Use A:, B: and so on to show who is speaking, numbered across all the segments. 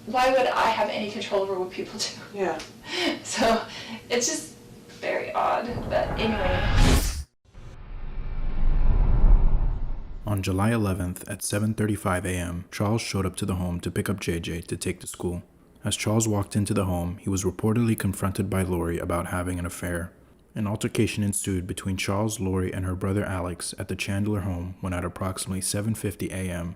A: why would I have any control over what people do?
B: Yeah.
A: So it's just very odd, but anyway.
C: On July 11th at 7:35 a.m., Charles showed up to the home to pick up JJ to take to school. As Charles walked into the home, he was reportedly confronted by Lori about having an affair. An altercation ensued between Charles, Lori, and her brother Alex at the Chandler home when at approximately 7:50 a.m.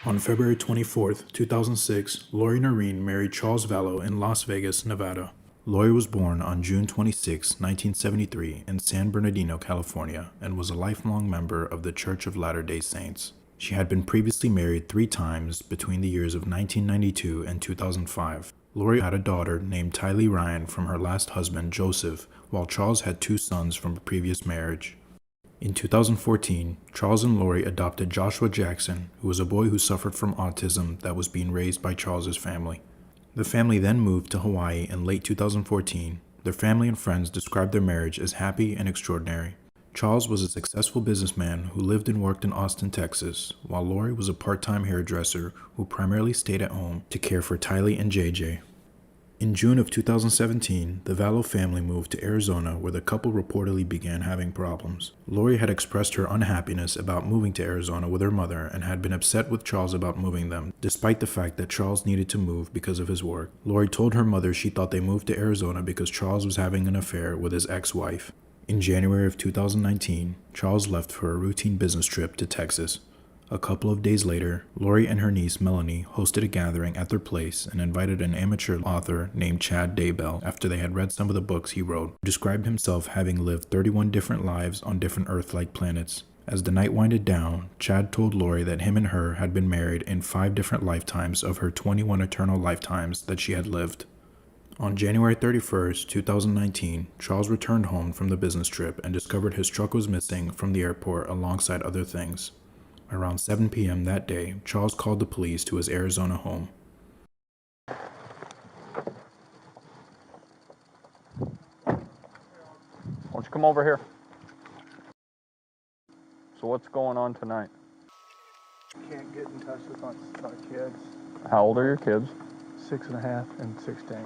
C: On February 24, 2006, Lori Nareen married Charles Vallow in Las Vegas, Nevada. Lori was born on June 26, 1973 in San Bernardino, California, and was a lifelong member of the Church of Latter-day Saints. She had been previously married 3 times between the years of 1992 and 2005. Lori had a daughter named Tylee Ryan from her last husband, Joseph, while Charles had 2 sons from a previous marriage. In 2014, Charles and Lori adopted Joshua Jackson, who was a boy who suffered from autism that was being raised by Charles's family. The family then moved to Hawaii in late 2014. Their family and friends described their marriage as happy and extraordinary. Charles was a successful businessman who lived and worked in Austin, Texas, while Lori was a part-time hairdresser who primarily stayed at home to care for Tylee and JJ. In June of 2017, the Vallow family moved to Arizona where the couple reportedly began having problems. Lori had expressed her unhappiness about moving to Arizona with her mother and had been upset with Charles about moving them, despite the fact that Charles needed to move because of his work. Lori told her mother she thought they moved to Arizona because Charles was having an affair with his ex-wife. In January of 2019, Charles left for a routine business trip to Texas. A couple of days later, Lori and her niece Melanie hosted a gathering at their place and invited an amateur author named Chad Daybell after they had read some of the books he wrote, who described himself having lived 31 different lives on different Earth-like planets. As the night winded down, Chad told Lori that him and her had been married in 5 different lifetimes of her 21 eternal lifetimes that she had lived. On January 31st, 2019, Charles returned home from the business trip and discovered his truck was missing from the airport alongside other things. Around 7 p.m. that day, Charles called the police to his Arizona home.
D: Why don't you come over here? So what's going on tonight?
E: Can't get in touch with my kids.
D: How old are your kids?
E: 6.5 and 16.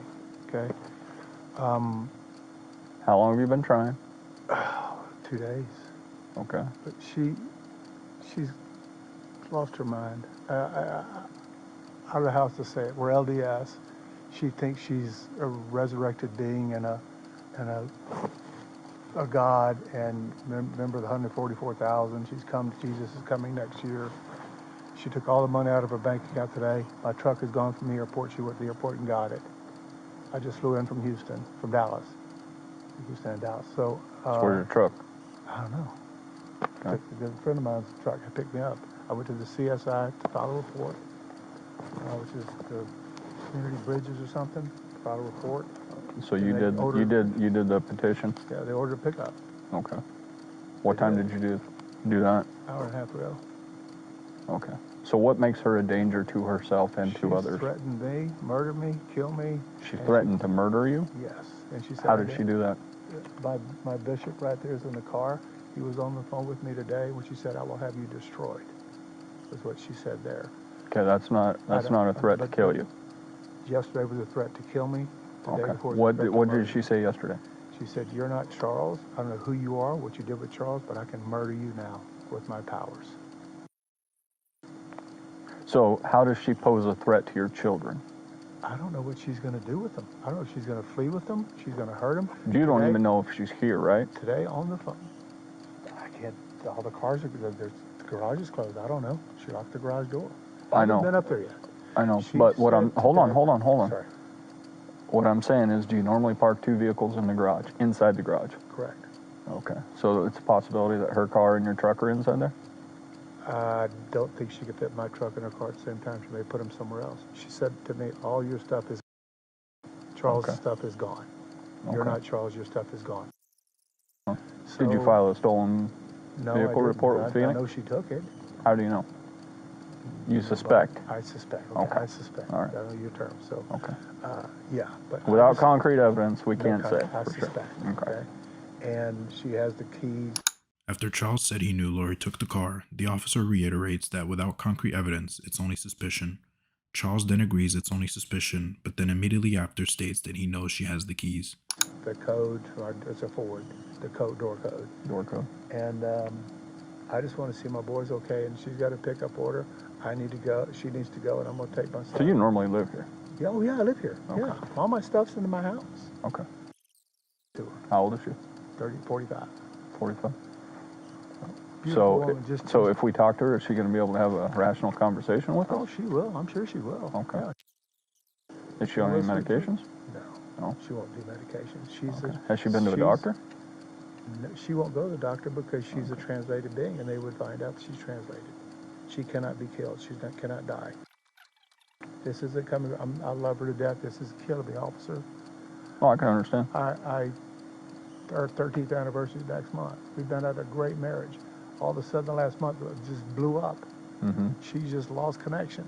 E: Okay.
D: How long have you been trying?
E: 2 days.
D: Okay.
E: But she's lost her mind. I don't know how else to say it. We're LDS. She thinks she's a resurrected being and a God, and remember the 144,000. Jesus is coming next year. She took all the money out of her bank account today. My truck is gone from the airport. She went to the airport and got it. I just flew in from Dallas. Houston and Dallas. So
D: Where's your truck?
E: I don't know.
D: Okay.
E: A friend of mine's truck had picked me up. I went to the CSI to file a report, which is the community bridges or something. To file a report.
D: So you did the petition?
E: Yeah, they ordered a pickup.
D: Okay. What time did you do that?
E: Hour and a half ago.
D: Okay. So what makes her a danger to herself and to others?
E: She threatened me, murder me, kill me.
D: She threatened to murder you?
E: Yes. And she said,
D: how did she do that?
E: My bishop right there is in the car. He was on the phone with me today when she said, "I will have you destroyed." That's what she said there.
D: Okay, that's not a threat to kill you.
E: Yesterday was a threat to kill me.
D: Okay. What did she say yesterday?
E: She said, "You're not Charles. I don't know who you are, what you did with Charles, but I can murder you now with my powers."
D: So how does she pose a threat to your children?
E: I don't know what she's going to do with them. I don't know if she's going to flee with them. She's going to hurt them.
D: You don't even know if she's here, right?
E: Today on the phone. I can't. All the cars are. The garage is closed. I don't know. She locked the garage door.
D: I know.
E: I haven't been up there yet.
D: I know. But what I'm hold on.
E: Sorry.
D: What I'm saying is, do you normally park 2 vehicles in the garage, inside the garage?
E: Correct.
D: Okay. So it's a possibility that her car and your truck are inside there?
E: I don't think she could fit my truck and her car at the same time. She may put them somewhere else. She said to me, "All your stuff is Charles' stuff is gone. You're not Charles. Your stuff is gone."
D: So, did you file a stolen vehicle report with Phoenix?
E: I know she took it.
D: How do you know? You suspect?
E: I suspect.
D: Okay.
E: I suspect.
D: All right.
E: I know your term. So.
D: Okay.
E: Yeah, but
D: without concrete evidence, we can't say.
E: I suspect.
D: Sure. Okay.
E: And she has the keys.
C: After Charles said he knew Lori took the car, the officer reiterates that without concrete evidence, it's only suspicion. Charles then agrees it's only suspicion, but then immediately after states that he knows she has the keys.
E: The code, it's a Ford, the code, door code.
D: Door code.
E: And I just want to see my boys okay, and she's got a pickup order. I need to go, she needs to go, and I'm going to take my son.
D: So you normally live here?
E: Yeah, oh yeah, I live here.
D: Okay.
E: Yeah, all my stuff's in my house.
D: Okay. How old is she?
E: 45.
D: 45.
E: Beautiful
D: So,
E: woman,
D: so if we talk to her, is she going to be able to have a rational conversation with us?
E: Oh, she will. I'm sure she will.
D: Okay.
E: Yeah.
D: Is she on any medications?
E: No.
D: No.
E: She won't do medications. She's
D: Okay. Has she been to a doctor?
E: No, she won't go to the doctor because she's a translated being, and they would find out that she's translated. She cannot be killed. She cannot die. This isn't coming. I love her to death. This is killing me, officer.
D: Oh, I can understand.
E: Our 13th anniversary is next month. We've been at a great marriage. All of a sudden, the last month, it just blew up.
D: Mm-hmm.
E: She just lost connection.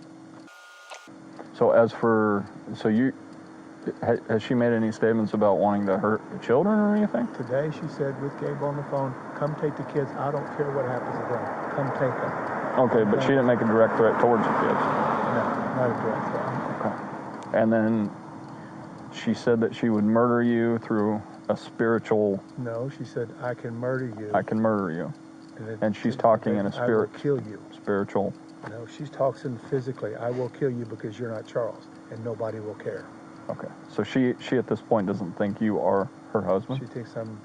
D: So has she made any statements about wanting to hurt the children or anything?
E: Today, she said with Gabe on the phone, come take the kids. I don't care what happens to them. Come take them.
D: Okay, but she didn't make a direct threat towards the kids.
E: No, not a direct threat.
D: Okay. And then she said that she would murder you through a spiritual...
E: No, she said, I can murder you.
D: I can murder you. And she's talking in a spirit...
E: I will kill you.
D: Spiritual...
E: No, she's talking physically. I will kill you because you're not Charles, and nobody will care.
D: Okay. So she at this point doesn't think you are her husband?
E: She thinks I'm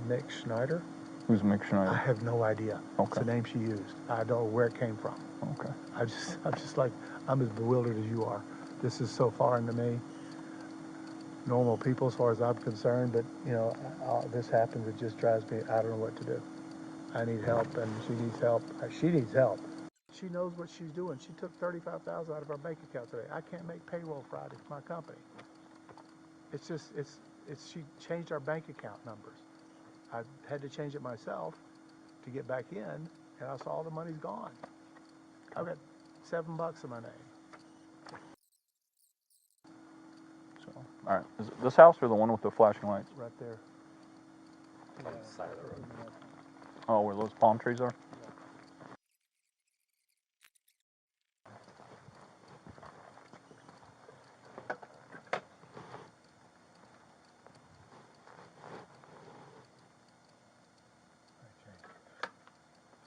E: Mick Schneider.
D: Who's Mick Schneider?
E: I have no idea.
D: Okay.
E: It's the name she used. I don't know where it came from.
D: Okay.
E: I'm just like, I'm as bewildered as you are. This is so foreign to me. Normal people, as far as I'm concerned, but this happens. It just drives me. I don't know what to do. I need help, and she needs help. She needs help. She knows what she's doing. She took $35,000 out of our bank account today. I can't make payroll Friday for my company. She changed our bank account numbers. I had to change it myself to get back in, and I saw all the money's gone. I've got $7 in my name.
D: So, all right. Is it this house or the one with the flashing lights?
E: Right there.
B: On the side of the road.
D: Oh, where those palm trees are?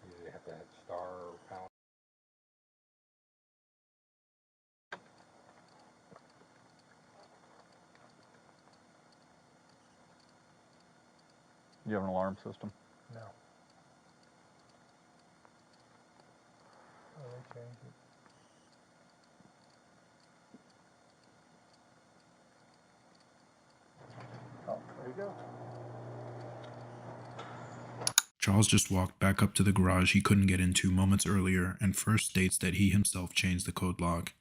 B: You have that star power.
D: Do you have an alarm system?
E: No. Oh, they changed it. Oh, there you go.
C: Charles just walked back up to the garage he couldn't get into moments earlier and first states that he himself changed the code lock.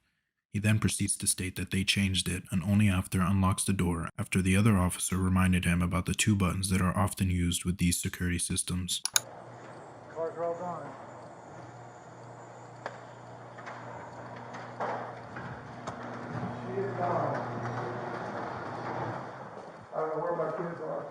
C: He then proceeds to state that they changed it and only after unlocks the door after the other officer reminded him about the 2 buttons that are often used with these security systems.
E: Cars are all gone. She is gone. I don't know where my kids are.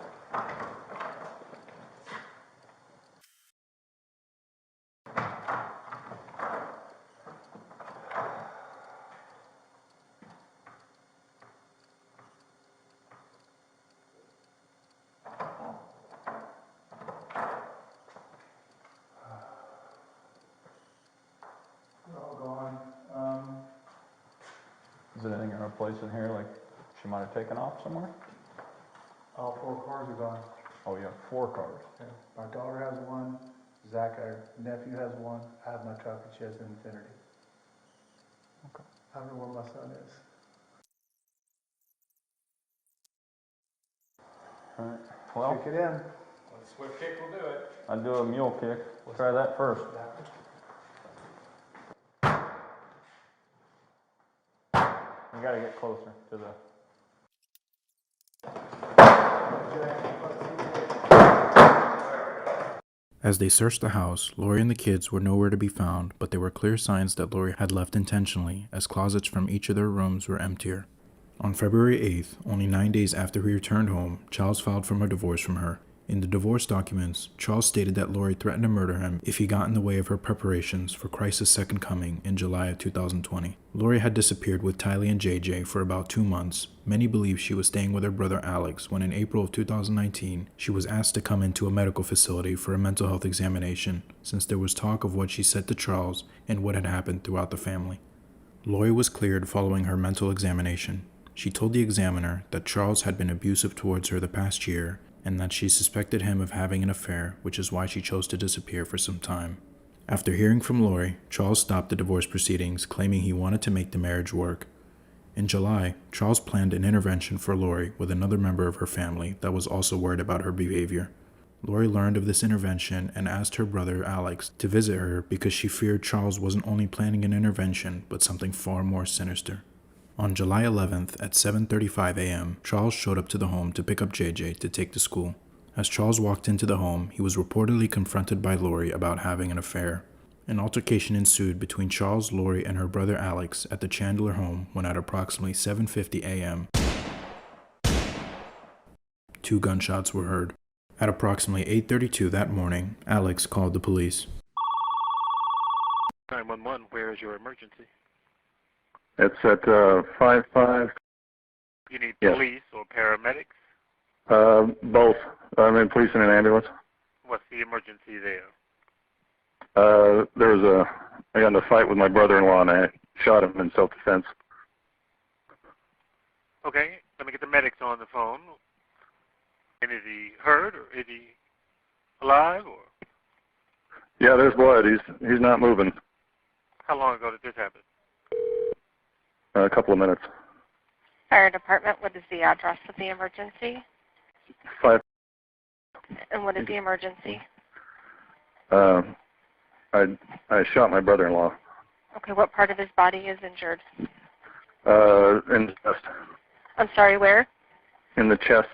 E: They're all gone.
D: Is there anything in her place in here, like she might have taken off somewhere?
E: All 4 cars are gone.
D: Oh, you have 4 cars.
E: Yeah. My daughter has one. Zach, our nephew, has one. I have my truck, and she has an Infinity.
D: Okay.
E: I don't know where my son is.
D: All right. Well,
E: Kick it in.
B: Well, the swift kick will do it.
D: I'd do a mule kick. Try that first. You gotta get closer to the...
C: As they searched the house, Lori and the kids were nowhere to be found, but there were clear signs that Lori had left intentionally, as closets from each of their rooms were emptier. On February 8th, only 9 days after he returned home, Charles filed for a divorce from her. In the divorce documents, Charles stated that Lori threatened to murder him if he got in the way of her preparations for Christ's second coming in July of 2020. Lori had disappeared with Tylee and JJ for about 2 months. Many believe she was staying with her brother Alex when in April of 2019, she was asked to come into a medical facility for a mental health examination, since there was talk of what she said to Charles and what had happened throughout the family. Lori was cleared following her mental examination. She told the examiner that Charles had been abusive towards her the past year and that she suspected him of having an affair, which is why she chose to disappear for some time. After hearing from Lori, Charles stopped the divorce proceedings, claiming he wanted to make the marriage work. In July, Charles planned an intervention for Lori with another member of her family that was also worried about her behavior. Lori learned of this intervention and asked her brother Alex to visit her because she feared Charles wasn't only planning an intervention, but something far more sinister. On July 11th at 7:35 a.m., Charles showed up to the home to pick up JJ to take to school. As Charles walked into the home, he was reportedly confronted by Lori about having an affair. An altercation ensued between Charles, Lori, and her brother Alex at the Chandler home when at approximately 7:50 a.m., 2 gunshots were heard. At approximately 8:32 that morning, Alex called the police.
F: 911, where is your emergency?
D: It's at 55.
F: You need
D: Yes.
F: police or paramedics?
D: Both. I'm in police and an ambulance.
F: What's the emergency there?
D: I got in a fight with my brother-in-law and I shot him in self-defense.
F: Okay, let me get the medics on the phone. And is he hurt or is he alive or
D: Yeah, there's blood. He's not moving.
F: how long ago did this happen?
D: A couple of minutes.
G: Fire department, what is the address of the emergency?
D: 5.
G: And what is the emergency?
D: I shot my brother-in-law.
G: Okay, what part of his body is injured?
D: In the chest.
G: I'm sorry, where?
D: In the chest.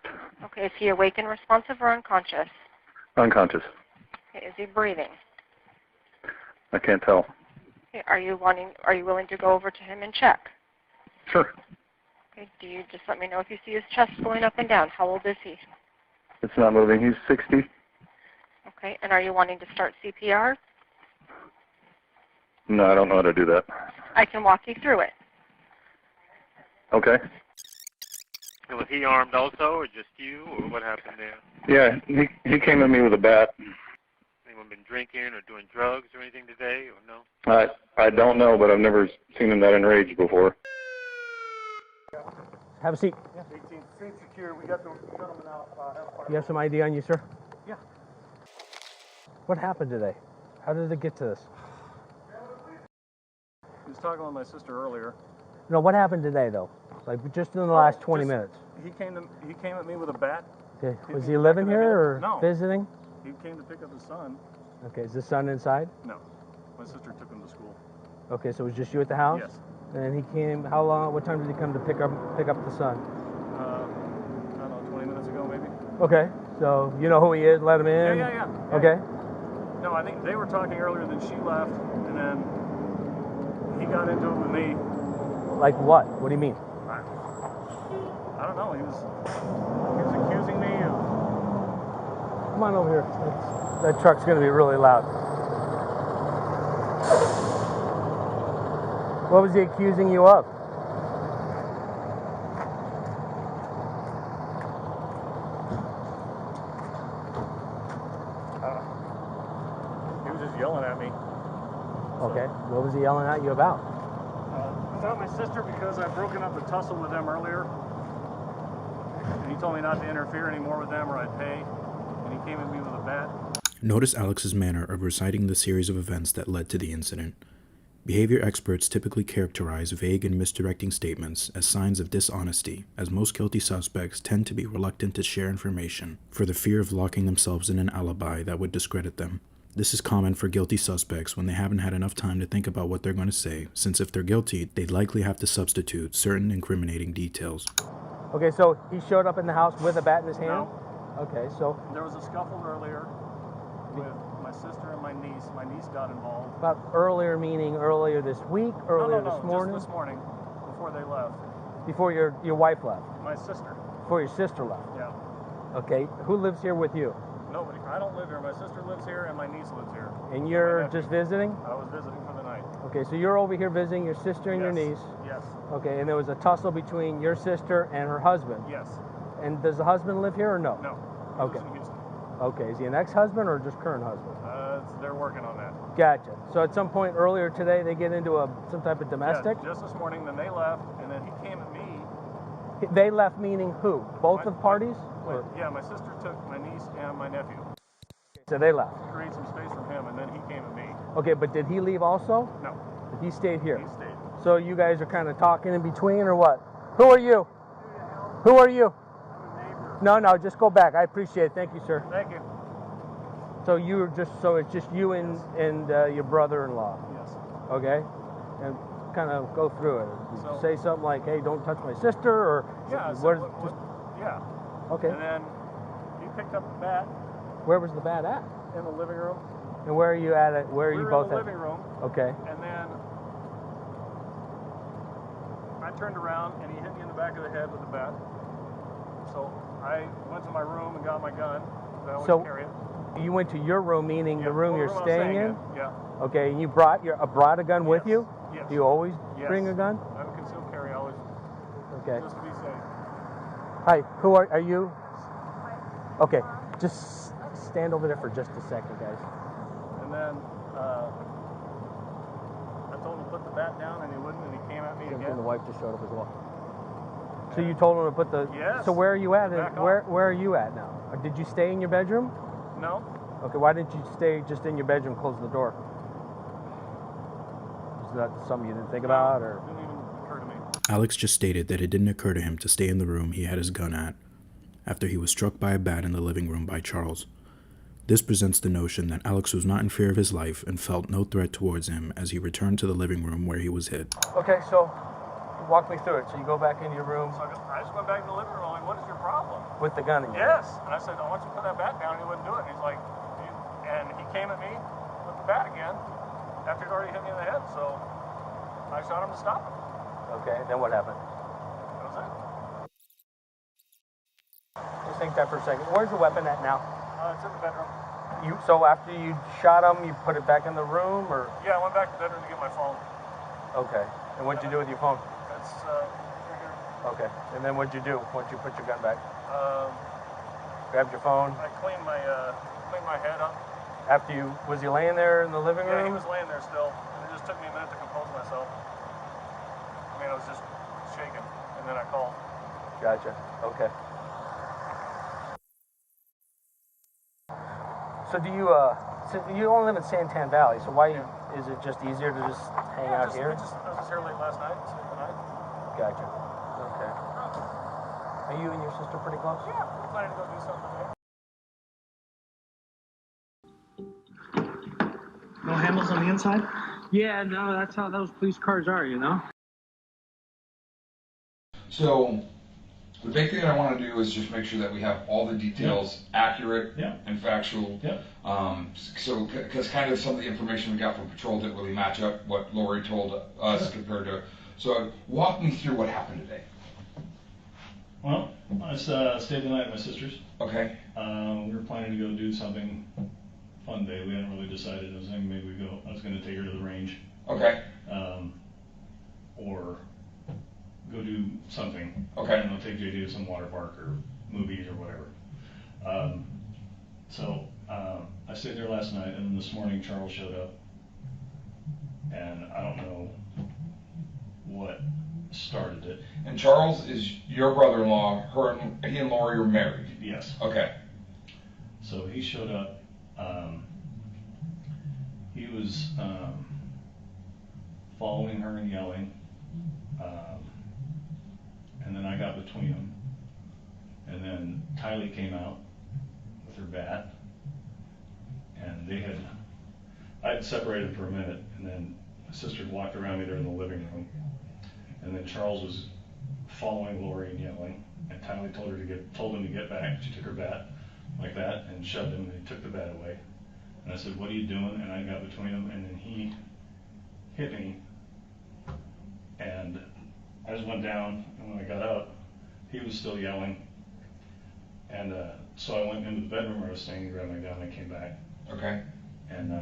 G: Okay, is he awake and responsive or unconscious?
D: Unconscious.
G: Okay, is he breathing?
D: I can't tell.
G: Okay, are you willing to go over to him and check?
D: Sure.
G: Okay, do you just let me know if you see his chest going up and down? How old is he?
D: It's not moving. He's 60.
G: Okay, and are you wanting to start CPR?
D: No, I don't know how to do that.
G: I can walk you through it.
D: Okay.
F: And was he armed also or just you or what happened there?
D: Yeah, he came at me with a bat.
F: Anyone been drinking or doing drugs or anything today or no?
D: I don't know, but I've never seen him that enraged before.
H: Have a seat.
E: 18th Street secure. We got the gentleman out.
H: You have some ID on you, sir?
E: Yeah.
H: What happened today? How did it get to this?
E: He was talking with my sister earlier.
H: No, what happened today, though? Like, just in the last 20 minutes?
E: He came at me with a bat.
H: Okay.
E: hit
H: Was
E: me
H: he
E: in the back
H: living
E: of the
H: here
E: head.
H: or
E: No.
H: visiting?
E: He came to pick up his son.
H: Okay, is the son inside?
E: No. My sister took him to school.
H: Okay, so it was just you at the house?
E: Yes.
H: And he came, how long, what time did he come to pick up the son?
E: I don't know, 20 minutes ago maybe.
H: Okay, so you know who he is, let him in?
E: Yeah.
H: Okay.
E: No, I think they were talking earlier, then she left, and then he got into it with me.
H: Like what? What do you mean?
E: I don't know. He was accusing me of.
H: Come on over here. That truck's going to be really loud. What was he accusing you of?
E: He was just yelling at me.
H: Okay. What was he yelling at you about?
E: About my sister because I'd broken up the tussle with them earlier. And he told me not to interfere anymore with them or I'd pay. And he came at me with a bat.
C: Notice Alex's manner of reciting the series of events that led to the incident. Behavior experts typically characterize vague and misdirecting statements as signs of dishonesty, as most guilty suspects tend to be reluctant to share information for the fear of locking themselves in an alibi that would discredit them. This is common for guilty suspects when they haven't had enough time to think about what they're going to say, since if they're guilty, they'd likely have to substitute certain incriminating details.
H: Okay, so he showed up in the house with a bat in his hand?
E: No.
H: Okay, so
E: There was a scuffle earlier with my sister and my niece. My niece got involved.
H: about earlier meaning earlier this week, earlier
E: No,
H: this morning?
E: just this morning, before they left.
H: Before your wife left?
E: My sister,
H: Before your sister left?
E: yeah.
H: Okay, who lives here with you?
D: Nobody. I don't live here. My sister lives here and my niece lives here.
H: And you're just visiting?
D: I was visiting for the night.
H: Okay, so you're over here visiting your sister and your niece.
D: Yes.
H: Okay, and there was a tussle between your sister and her husband.
D: Yes.
H: And does the husband live here or no?
D: No.
H: Okay.
D: Lives in Houston.
H: Okay, is he an ex-husband or just current husband?
D: They're working on that.
H: Gotcha. So at some point earlier today, they get into some type of domestic?
D: Yeah, just this morning, then they left, and then he came at me.
H: They left meaning who? Both of parties?
D: Yeah, my sister took my niece and my nephew.
H: So they left.
D: To create some space from him, and then he came at me.
H: Okay, but did he leave also?
D: No.
H: He stayed here?
D: He stayed.
H: So you guys are kind of talking in between or what? Who are you? Who are you? No, just go back. I appreciate it. Thank you, sir.
D: Thank you.
H: So it's just you and your brother-in-law?
D: Yes.
H: Okay. And kind of go through it. Did you say something like, hey, don't touch my sister, or?
D: Yeah. Yeah.
H: Okay.
D: And then he picked up the bat.
H: Where was the bat at?
D: In the living room.
H: And where are you at it? Where are you both
D: in the
H: at?
D: living room.
H: Okay.
D: And then I turned around and he hit me in the back of the head with the bat. So I went to my room and got my gun. I always carry it.
H: You went to your room, meaning the room you're staying in?
D: Yeah.
H: Okay, and you brought a gun with you?
D: Yes.
H: Do you always bring a gun?
D: I'm a concealed carry, always.
H: Okay.
D: Just to be safe.
H: Hi, who are you? Okay, just stand over there for just a second, guys.
D: And then I told him to put the bat down, and he wouldn't, and he came at me again.
H: And the wife just showed up as well. So you told him to put the...
D: Yes.
H: So where are you at? Where are you at now? Did you stay in your bedroom?
D: No.
H: Okay, why didn't you stay just in your bedroom, close the door? Is that something you didn't think about, or?
D: It didn't even occur to me.
C: Alex just stated that it didn't occur to him to stay in the room he had his gun at, after he was struck by a bat in the living room by Charles. This presents the notion that Alex was not in fear of his life and felt no threat towards him as he returned to the living room where he was hit.
H: Okay, so walk me through it. So you go back into your room.
D: So I just went back to the living room, like, what is your problem?
H: With the gun in your
D: Yes. And I said, I want you to put that bat down, and he wouldn't do it. And he's like, and he came at me with the bat again after he'd already hit me in the head, so I shot him to stop him.
H: Okay, then what happened?
D: That was it.
H: Just think that for a second. Where's the weapon at now?
D: It's in the bedroom.
H: So after you shot him, you put it back in the room, or?
D: Yeah, I went back to the bedroom to get my phone.
H: Okay. And what'd you do with your phone?
D: It's right here.
H: Okay. And then what'd you do once you put your gun back? Grabbed your phone?
D: I cleaned my head up.
H: After was he laying there in the living room?
D: Yeah, he was laying there still. And it just took me a minute to compose myself. I mean, I was just shaking, and then I called.
H: Gotcha. Okay. So do you, so you don't live in Santan Valley, so why is it just easier to just hang out here?
D: I was just here late last night, sleep the night.
H: Gotcha. Okay. Are you and your sister pretty close?
D: Yeah, we're planning to go do something today.
I: No handles on the inside? Yeah, no, that's how those police cars are, you know?
J: So, the big thing that I want to do is just make sure that we have all the details accurate and factual. So, because kind of some of the information we got from patrol didn't really match up what Lori told us compared to. So, walk me through what happened today.
K: Well, I stayed the night at my sister's.
J: Okay.
K: We were planning to go do something fun day. We hadn't really decided. I was thinking maybe I was going to take her to the range.
J: Okay.
K: Or go do something.
J: Okay.
K: I don't know, take JD to some water park or movies or whatever. So I stayed there last night, and then this morning Charles showed up, and I don't know what started it.
J: And Charles is your brother-in-law. He and Lori are married.
K: Yes.
J: Okay.
K: So he showed up. He was following her and yelling, and then I got between them. And then Tylee came out with her bat, and I had separated for a minute, and then my sister walked around me there in the living room, and then Charles was following Lori and yelling, and Tylee told him to get back. She took her bat like that and shoved him, and he took the bat away. And I said, "What are you doing?" And I got between them, and then he hit me, and I just went down, and when I got up, he was still yelling, And so I went into the bedroom where I was staying, grabbed my gun, and I came back.
J: Okay.
K: And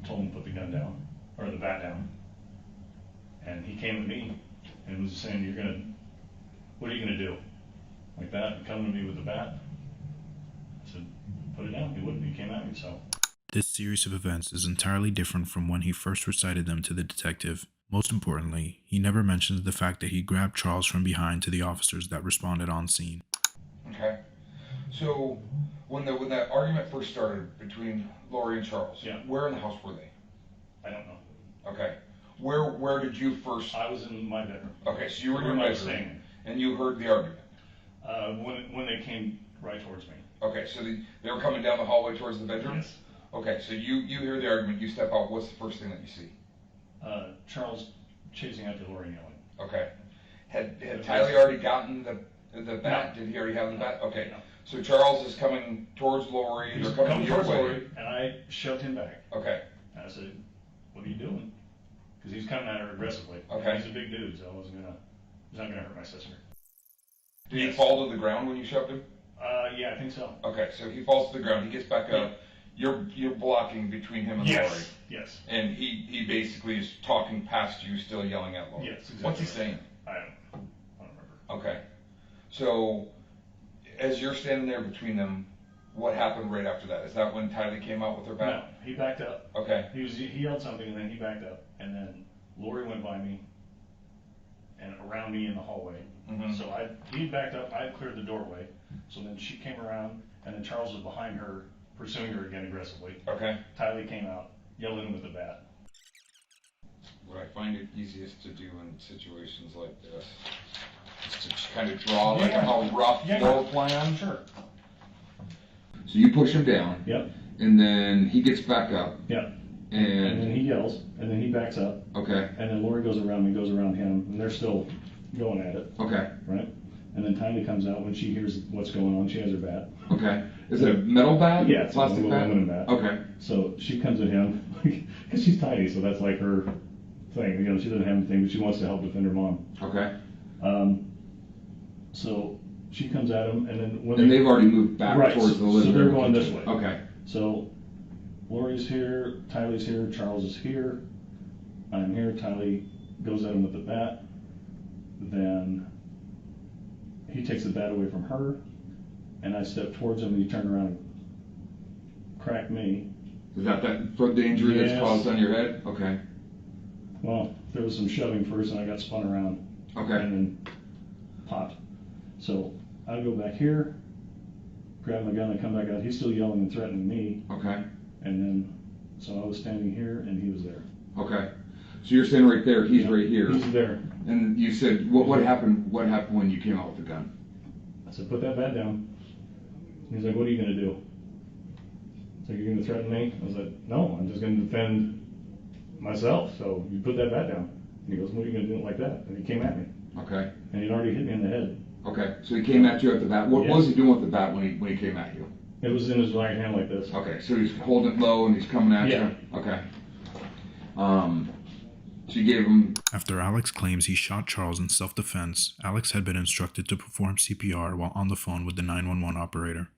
K: told him to put the gun down, or the bat down. And he came to me and was saying, what are you gonna do? Like that, and coming to me with the bat. I said, put it down. He wouldn't. He came at me, so.
C: This series of events is entirely different from when he first recited them to the detective. Most importantly, he never mentions the fact that he grabbed Charles from behind to the officers that responded on scene.
J: Okay. So, when that argument first started between Lori and Charles, where in the house were they?
K: I don't know.
J: Okay. Where did you first?
K: I was in my bedroom.
J: Okay, so you were in your bedroom, and you heard the argument.
K: When they came right towards me.
J: Okay, so they were coming down the hallway towards the bedroom?
K: Yes.
J: Okay, so you hear the argument, you step out, what's the first thing that you see?
K: Charles chasing after Lori and yelling.
J: Okay. Had Tyler already gotten the bat? No. Did he already have the bat? Okay.
K: No.
J: So Charles is coming towards Lori,
K: He's
J: they're coming your way.
K: Lori, and I shoved him back.
J: Okay.
K: And I said, what are you doing? Because he's coming at her aggressively.
J: Okay.
K: He's a big dude, so he's not gonna hurt my sister.
J: Did he fall to the ground when you shoved him?
K: Yeah, I think so.
J: Okay, so he falls to the ground, he gets back up. You're blocking between him and Lori.
K: Yes.
J: And he basically is talking past you, still yelling at Lori.
K: Yes, exactly.
J: What's he saying?
K: I don't remember.
J: Okay. So, as you're standing there between them, what happened right after that? Is that when Tylee came out with her bat?
K: No, he backed up.
J: Okay.
K: He yelled something, and then he backed up. And then Lori went by me and around me in the hallway.
J: Mm-hmm.
K: So he backed up, I had cleared the doorway. So then she came around, and then Charles was behind her, pursuing her again aggressively.
J: Okay.
K: Tylee came out, yelled at him with the bat.
J: What I find it easiest to do in situations like this is to just kind of draw like a rough floor plan.
K: Sure.
J: So you push him down.
K: Yep.
J: And then he gets back up.
K: Yep.
J: And
K: then he yells, and then he backs up.
J: Okay.
K: And then Lori goes around me, goes around him, and they're still going at it.
J: Okay.
K: Right? And then Tylee comes out when she hears what's going on. She has her bat.
J: Okay. Is it a metal bat?
K: Yeah, it's
J: plastic
K: a aluminum bat.
J: Okay.
K: So she comes at him, because she's tiny, so that's like her thing. She doesn't have anything, but she wants to help defend her mom.
J: Okay.
K: So she comes at him, and then when
J: they've already moved back towards the living room.
K: So they're going this way.
J: Okay.
K: So Lori's here, Tylee's here, Charles is here, I'm here. Tylee goes at him with the bat. Then he takes the bat away from her, and I step towards him, and he turned around and cracked me.
J: Is that the injury that's caused on your head? Okay.
K: Well, there was some shoving first, and I got spun around.
J: Okay.
K: And then popped. So I go back here, grab my gun, and come back out. He's still yelling and threatening me.
J: Okay.
K: And then, so I was standing here, and he was there.
J: Okay. So you're standing right there. He's right here.
K: He's there.
J: And you said, what happened? What happened when you came out with the gun?
K: I said, put that bat down. He's like, what are you going to do? He's like, you're going to threaten me? I was like, no, I'm just going to defend myself. So you put that bat down. And he goes, what are you going to do like that? And he came at me.
J: Okay.
K: And he'd already hit me in the head.
J: Okay. So he came at you at the bat. What was he doing with the bat when he came at you?
K: It was in his right hand like this.
J: Okay. So he's holding it low and he's coming at you? Okay. So you gave him...
C: After Alex claims he shot Charles in self-defense, Alex had been instructed to perform CPR while on the phone with the 911 operator.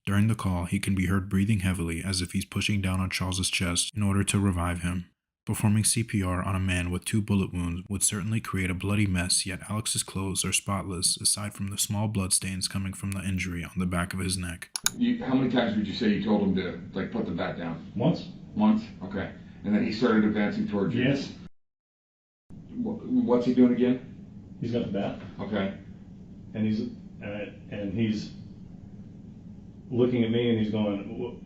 C: During the call, he can be heard breathing heavily as if he's pushing down on Charles's chest in order to revive him. Performing CPR on a man with 2 bullet wounds would certainly create a bloody mess, yet Alex's clothes are spotless aside from the small bloodstains coming from the injury on the back of his neck.
J: How many times would you say you told him to put the bat down?
K: Once.
J: Once? Okay. And then he started advancing towards you?
K: Yes.
J: What's he doing again?
K: He's got the bat.
J: Okay.
K: And he's looking at me and he's going,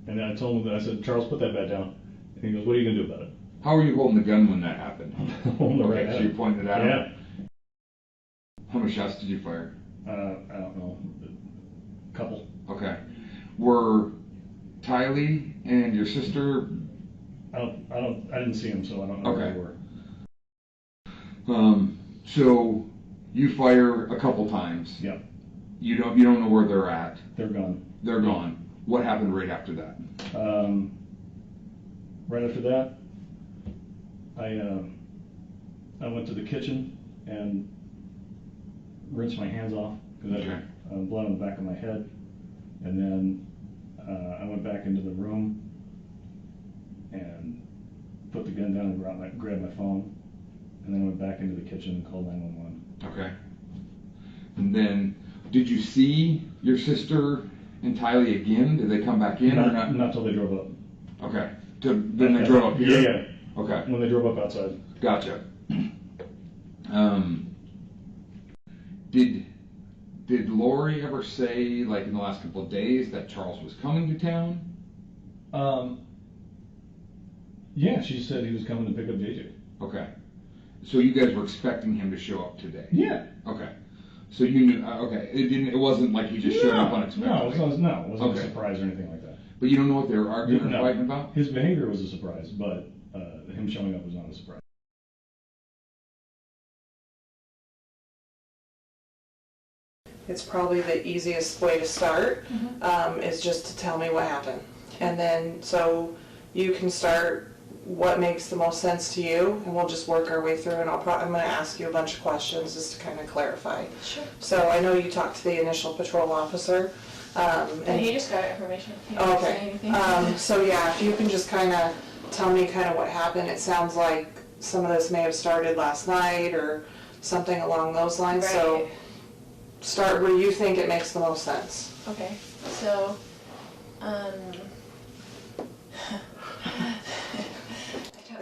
K: and I told him, I said, Charles, put that bat down. And he goes, what are you going to do about it?
J: How were you holding the gun when that happened?
K: Holding the right
J: so you pointed it at him?
K: Yeah.
J: How many shots did you fire?
K: I don't know. A couple.
J: Okay. Were Tylee and your sister...
K: I didn't see them, so I don't know where they were.
J: So you fire a couple times.
K: Yep.
J: You don't know where they're at.
K: They're gone.
J: They're gone. What happened right after that?
K: Right after that, I went to the kitchen and rinsed my hands off because blood on the back of my head, and then I went back into the room and put the gun down and grabbed my phone, and then went back into the kitchen and called 911.
J: Okay. And then, did you see your sister and Tylee again? Did they come back in or not?
K: Not till they drove up.
J: Okay. Then they drove up here?
K: Yeah.
J: Okay.
K: When they drove up outside.
J: Gotcha. Did Lori ever say, like in the last couple of days, that Charles was coming to town?
K: Yeah, she said he was coming to pick up JJ.
J: Okay. So you guys were expecting him to show up today?
K: Yeah.
J: Okay. So you knew, okay. It wasn't like he just showed up unexpectedly?
K: No, it wasn't a surprise or anything like that.
J: But you don't know what they were arguing or fighting about?
K: His behavior was a surprise, but him showing up was not a surprise.
L: It's probably the easiest way to start, is just to tell me what happened. And then, so you can start what makes the most sense to you, and we'll just work our way through, and I'm going to ask you a bunch of questions just to kind of clarify.
A: Sure.
L: So I know you talked to the initial patrol officer.
A: And he just got information. He didn't say anything.
L: So yeah, if you can just kind of tell me kind of what happened. It sounds like some of this may have started last night or something along those lines.
A: Right.
L: So start where you think it makes the most sense.
A: Okay, so,
L: I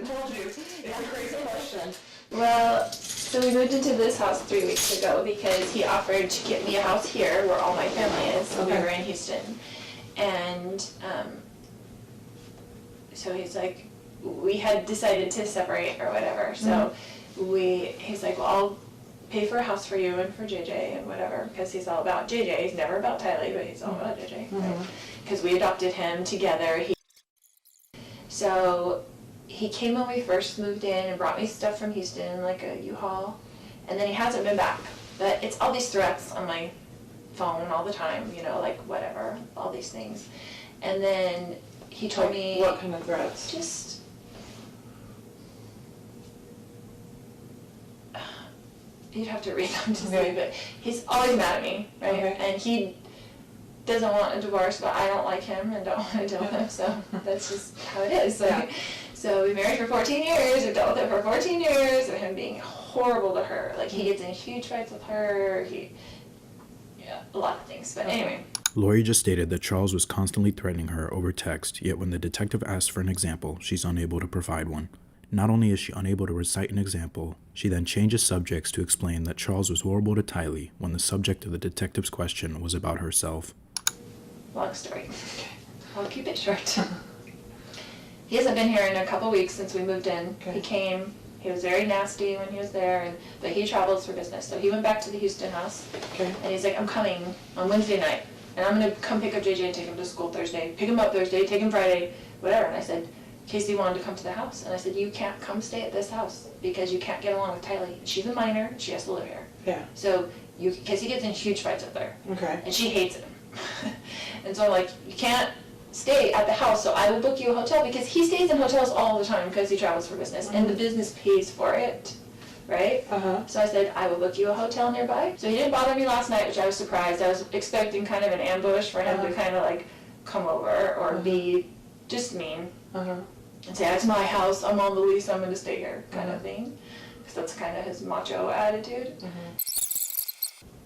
L: told you, it's a crazy question.
A: well, so we moved into this house 3 weeks ago because he offered to get me a house here where all my family is,
L: Okay.
A: over in Houston. And so he's like, we had decided to separate or whatever, so he's like, well, I'll pay for a house for you and for JJ and whatever, because he's all about JJ. He's never about Tylee, but he's all about JJ, because we adopted him together. So he came when we first moved in and brought me stuff from Houston, like a U-Haul, and then he hasn't been back. But it's all these threats on my phone all the time, you know, like whatever, all these things. And then he told me...
L: What kind of threats?
A: Just... You'd have to read them to see, but he's always mad at me, right?
L: Okay.
A: And he doesn't want a divorce, but I don't like him and don't want to deal with him, so that's just how it is. Like, so we married for 14 years, we've dealt with it for 14 years, of him being horrible to her. Like, he gets in huge fights with her, a lot of things, but anyway.
C: Lori just stated that Charles was constantly threatening her over text, yet when the detective asks for an example, she's unable to provide one. Not only is she unable to recite an example, she then changes subjects to explain that Charles was horrible to Tylee when the subject of the detective's question was about herself.
A: Long story. I'll keep it short. He hasn't been here in a couple weeks since we moved in.
L: Okay.
A: He came. He was very nasty when he was there, but he travels for business. So he went back to the Houston house, and he's like, I'm coming on Wednesday night, and I'm going to come pick up JJ and take him to school Thursday. Pick him up Thursday, take him Friday, whatever. And I said, Casey wanted to come to the house, and I said, you can't come stay at this house because you can't get along with Tylee. She's a minor, she has to live here.
L: Yeah.
A: So, because he gets in huge fights with her.
L: Okay.
A: And she hates him. And so I'm like, you can't stay at the house, so I will book you a hotel, because he stays in hotels all the time because he travels for business, and the business pays for it, right? So I said, I will book you a hotel nearby. So he didn't bother me last night, which I was surprised. I was expecting kind of an ambush for him to kind of like come over or be just mean. And say, it's my house, I'm on the lease, I'm going to stay here, kind of thing. Because that's kind of his macho attitude.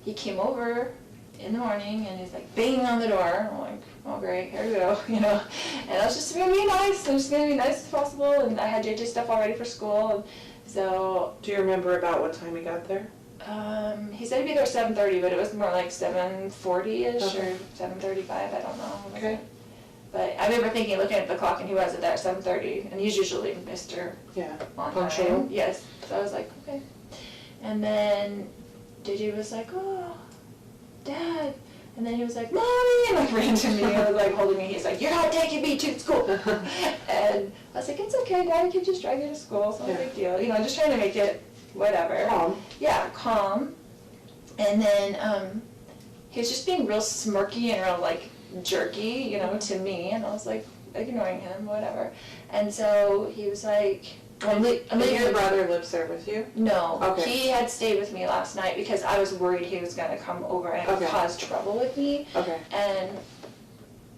A: He came over in the morning, and he's like banging on the door. I'm like, oh great, here we go, you know. And I was just going to be nice, I was just going to be nice as possible, and I had JJ stuff all ready for school. And so...
L: Do you remember about what time he got there?
A: He said he'd be there at 7:30, but it was more like 7:40-ish
L: Okay.
A: or 7:35, I don't know.
L: Okay.
A: But I remember thinking, looking at the clock, and he was there at 7:30, and he's usually Mr. On
L: Punctual.
A: time. Yes. So I was like, okay. And then JJ was like, oh, Dad. And then he was like, Mommy, and like ran to me and was like holding me. He's like, you're not taking me to school. And I was like, it's okay, Dad, I can just drive you to school, it's not a big deal. You know, just trying to make it whatever.
L: Calm.
A: Yeah, calm. And then he was just being real smirky and real like jerky, you know, to me, and I was like ignoring him, whatever. And so he was like, And
L: your brother lives there with you?
A: No.
L: Okay.
A: He had stayed with me last night because I was worried he was going to come over and cause trouble with me.
L: Okay.
A: And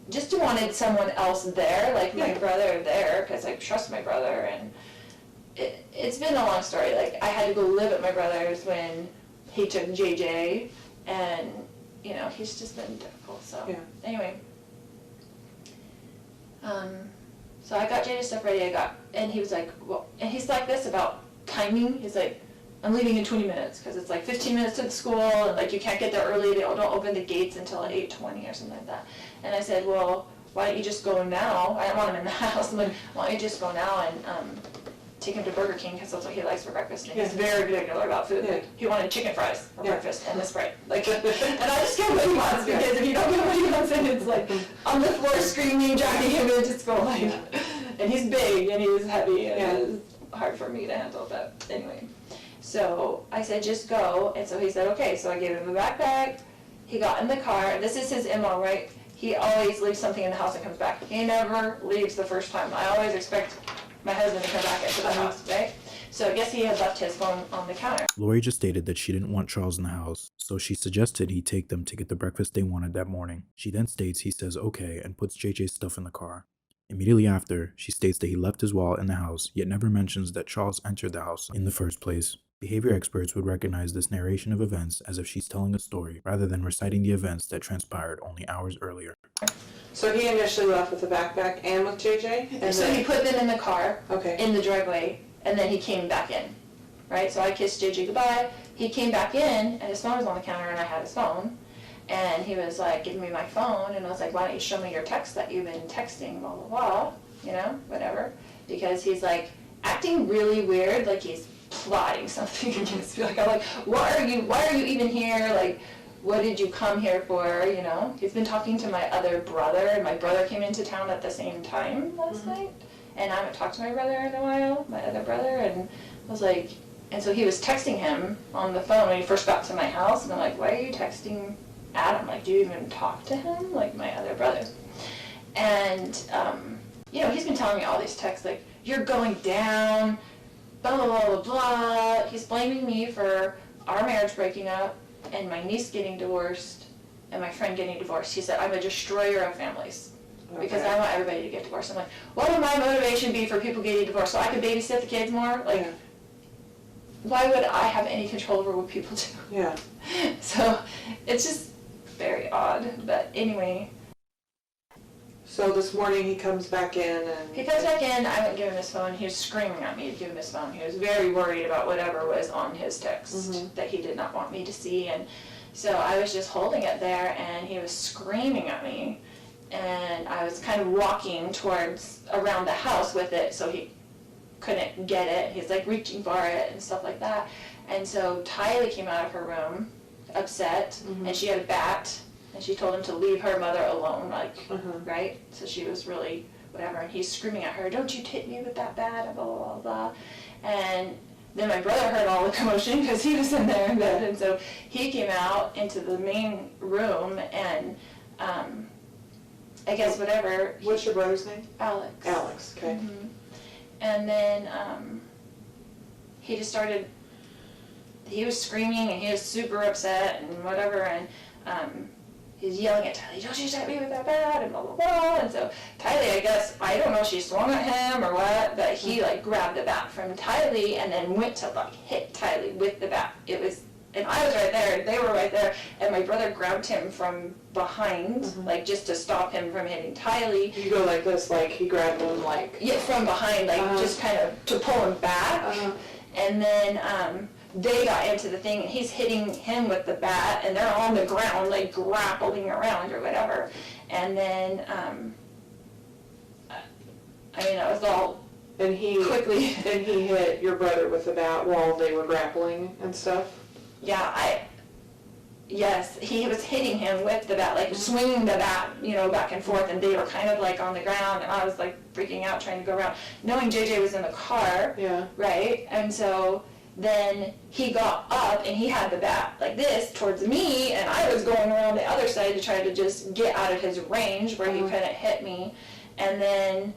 A: just wanted someone else there, like my brother there, because I trust my brother. And it's been a long story. Like, I had to go live at my brother's when he took JJ, and, you know, he's just been difficult. So, anyway. So I got JJ's stuff ready, and he was like, well, and he's like this about timing. He's like, I'm leaving in 20 minutes, because it's like 15 minutes to the school, and like you can't get there early, they don't open the gates until 8:20 or something like that. And I said, well, why don't you just go now? I don't want him in the house. I'm like, why don't you just go now and take him to Burger King, because that's what he likes for breakfast. And he's very particular about food. Like, he wanted chicken fries for breakfast and a Sprite. Like, and I just get what he wants, because if you don't get what he wants, then it's like on the floor screaming, dragging him into school. Like, and he's big and he's heavy, and it's hard for me to handle. But anyway, so I said, just go. And so he said, okay. So I gave him a backpack. He got in the car. This is his MO, right? He always leaves something in the house and comes back. He never leaves the first time. I always expect my husband to come back into the house, right? So I guess he had left his phone on the counter.
C: Lori just stated that she didn't want Charles in the house, so she suggested he take them to get the breakfast they wanted that morning. She then states he says okay and puts JJ's stuff in the car. Immediately after, she states that he left his wallet in the house, yet never mentions that Charles entered the house in the first place. Behavior experts would recognize this narration of events as if she's telling a story rather than reciting the events that transpired only hours earlier.
L: So he initially left with the backpack and with JJ? And
A: so he put them in the car, in the driveway, and then he came back in, right? So I kissed JJ goodbye. He came back in, and his phone was on the counter, and I had his phone. And he was like, give me my phone, and I was like, why don't you show me your text that you've been texting, blah, blah, blah, you know, whatever. Because he's like acting really weird, like he's plotting something against me. Like, I'm like, why are you even here? Like, what did you come here for, you know? He's been talking to my other brother, and my brother came into town at the same time last night. And I haven't talked to my brother in a while, my other brother, and I was like, and so he was texting him on the phone when he first got to my house, and I'm like, why are you texting Adam? Like, do you even talk to him? Like, my other brother. And, you know, he's been telling me all these texts, like, you're going down, blah, blah, blah, blah, blah. He's blaming me for our marriage breaking up, and my niece getting divorced, and my friend getting divorced. He said, I'm a destroyer of families. Because I want everybody to get divorced. I'm like, what would my motivation be for people getting divorced? So I could babysit the kids more? Like, why would I have any control over what people do?
L: Yeah.
A: So it's just very odd. But anyway.
L: So this morning he comes back in and...
A: He comes back in, I wouldn't give him his phone. He was screaming at me to give him his phone. He was very worried about whatever was on his text that he did not want me to see. And so I was just holding it there, and he was screaming at me. And I was kind of walking around the house with it, so he couldn't get it. He's like reaching for it and stuff like that. And so Tylee came out of her room upset, and she had a bat, and she told him to leave her mother alone, like, right? So she was really whatever, and he's screaming at her, don't you hit me with that bat, and blah, blah, blah, blah. And then my brother heard all the commotion because he was in there in bed, and so he came out into the main room, and I guess whatever.
L: What's your brother's name?
A: Alex.
L: Alex, okay.
A: And then he just started, he was screaming, and he was super upset and whatever, and he's yelling at Tylee, don't you hit me with that bat, and blah, blah, blah. And so Tylee, I guess, I don't know if she swung at him or what, but he like grabbed the bat from Tylee and then went to like hit Tylee with the bat. It was, and I was right there, and they were right there, and my brother grabbed him from behind, like just to stop him from hitting Tylee.
L: You go like this, like he grabbed him like...
A: Yeah, from behind, like just kind of to pull him back. And then they got into the thing, and he's hitting him with the bat, and they're on the ground, like grappling around or whatever. And then, I mean, it was all
L: and he
A: quickly.
L: And he hit your brother with the bat while they were grappling and stuff?
A: Yeah, yes, he was hitting him with the bat, like swinging the bat, you know, back and forth, and they were kind of like on the ground, and I was like freaking out trying to go around, knowing JJ was in the car, right? And so then he got up, and he had the bat like this towards me, and I was going around the other side to try to just get out of his range where he couldn't hit me. And then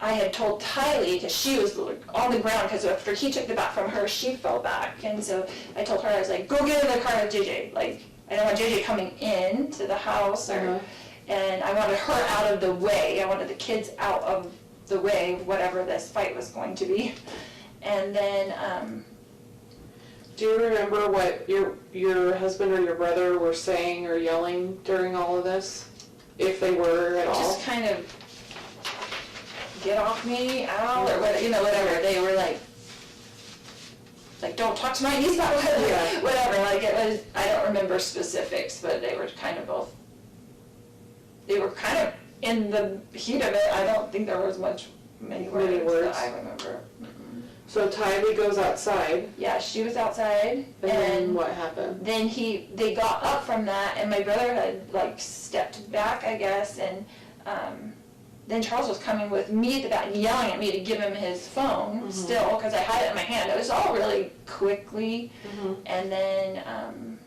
A: I had told Tylee, because she was on the ground, because after he took the bat from her, she fell back. And so I told her, I was like, go get in the car with JJ. Like, I don't want JJ coming in to the house, and I wanted her out of the way. I wanted the kids out of the way, whatever this fight was going to be. And then,
L: do you remember what your husband or your brother were saying or yelling during all of this? If they were at all?
A: Just kind of, get off me, ow, or whatever, whatever. They were like, don't talk to my niece that way, whatever. Like, it was, I don't remember specifics, but they were kind of both, they were kind of in the heat of it. I don't think there was many words that I remember.
L: So Tylee goes outside.
A: Yeah, she was outside.
L: And then what happened?
A: Then they got up from that, and my brother had stepped back, I guess, and then Charles was coming with me at the back, yelling at me to give him his phone still, because I had it in my hand. It was all really quickly. And then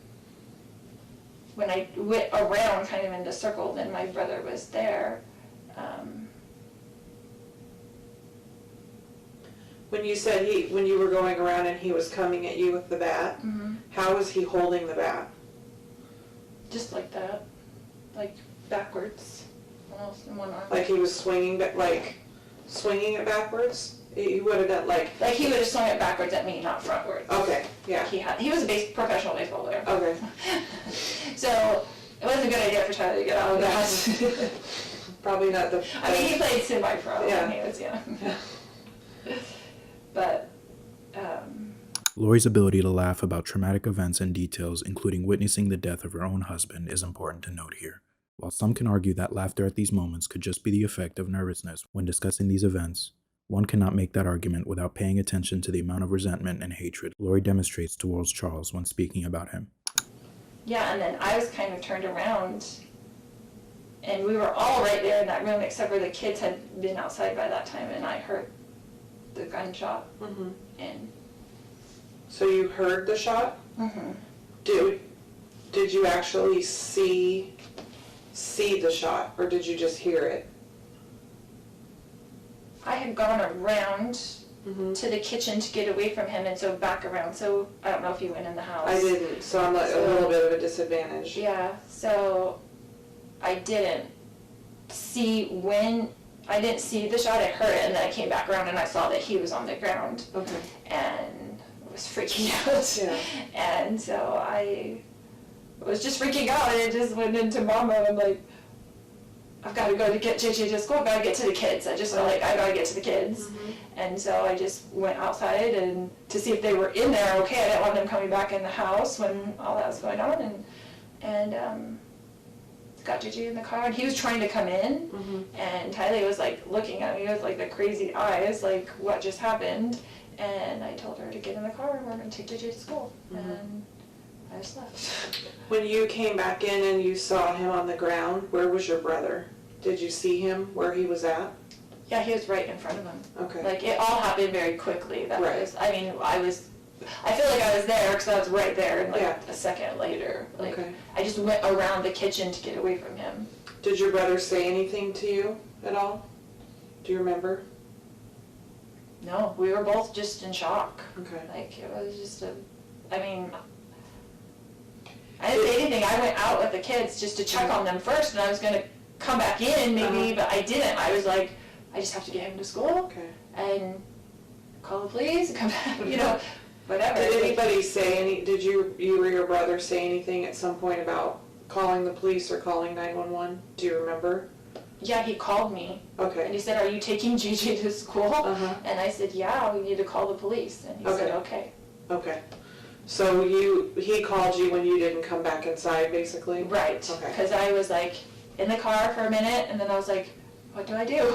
A: when I went around kind of in the circle, then my brother was there.
L: When you said when you were going around and he was coming at you with the bat, how was he holding the bat?
A: Just like that, like backwards, almost in one arm.
L: Like he was swinging it backwards? He would have done like
A: he would have swung it backwards at me, not frontwards.
L: Okay, yeah.
A: He was a professional baseball player.
L: Okay.
A: So it wasn't a good idea for Tyler to get out of that.
L: Probably not the.
A: I mean, he played semi-pro.
L: Yeah.
A: And he was But.
C: Lori's ability to laugh about traumatic events and details, including witnessing the death of her own husband, is important to note here. While some can argue that laughter at these moments could just be the effect of nervousness when discussing these events, one cannot make that argument without paying attention to the amount of resentment and hatred Lori demonstrates towards Charles when speaking about him.
A: Yeah, and then I was kind of turned around, and we were all right there in that room, except for the kids had been outside by that time, and I heard the gunshot. And
L: so you heard the shot? Did you actually see the shot, or did you just hear it?
A: I had gone around to the kitchen to get away from him, and so back around. So I don't know if you went in the house.
L: I didn't, so I'm a little bit of a disadvantage.
A: Yeah, so I didn't see the shot. I heard it, and then I came back around and I saw that he was on the ground.
L: Okay.
A: And was freaking out.
L: Yeah.
A: And so I was just freaking out, and it just went into mom mode. I'm like, I've got to go to get JJ to school. I've got to get to the kids. I just felt like I got to get to the kids. And so I just went outside and to see if they were in there okay. I didn't want them coming back in the house when all that was going on. And got JJ in the car, and he was trying to come in. And Tylee was looking at me with the crazy eyes, like, what just happened? And I told her to get in the car and we're going to take JJ to school. And I just left.
L: When you came back in and you saw him on the ground, where was your brother? Did you see him where he was at?
A: Yeah, he was right in front of him.
L: Okay.
A: It all happened very quickly. I feel like I was there because I was right there, and a second later. I just went around the kitchen to get away from him.
L: Did your brother say anything to you at all? Do you remember?
A: No, we were both just in shock.
L: Okay.
A: It was just I didn't say anything. I went out with the kids just to check on them first, and I was going to come back in maybe, but I didn't. I was like, I just have to get him to school and call the police and come back, whatever.
L: Did anybody did you or your brother say anything at some point about calling the police or calling 911? Do you remember?
A: Yeah, he called me.
L: Okay.
A: And he said, are you taking JJ to school? And I said, yeah, we need to call the police. And he said, okay.
L: Okay. So he called you when you didn't come back inside, basically?
A: Right.
L: Okay.
A: Because I was in the car for a minute, and then I was like, what do I do?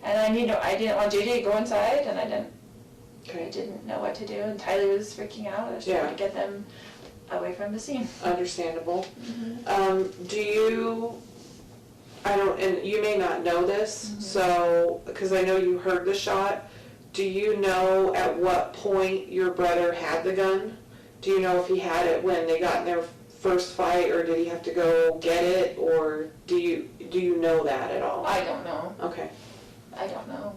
A: And I didn't want JJ to go inside, and I didn't know what to do. And Tylee was freaking out. I was trying to get them away from the scene.
L: Understandable. And you may not know this, so, because I know you heard the shot, do you know at what point your brother had the gun? Do you know if he had it when they got in their first fight, or did he have to go get it, or do you know that at all?
A: I don't know.
L: Okay.
A: I don't know.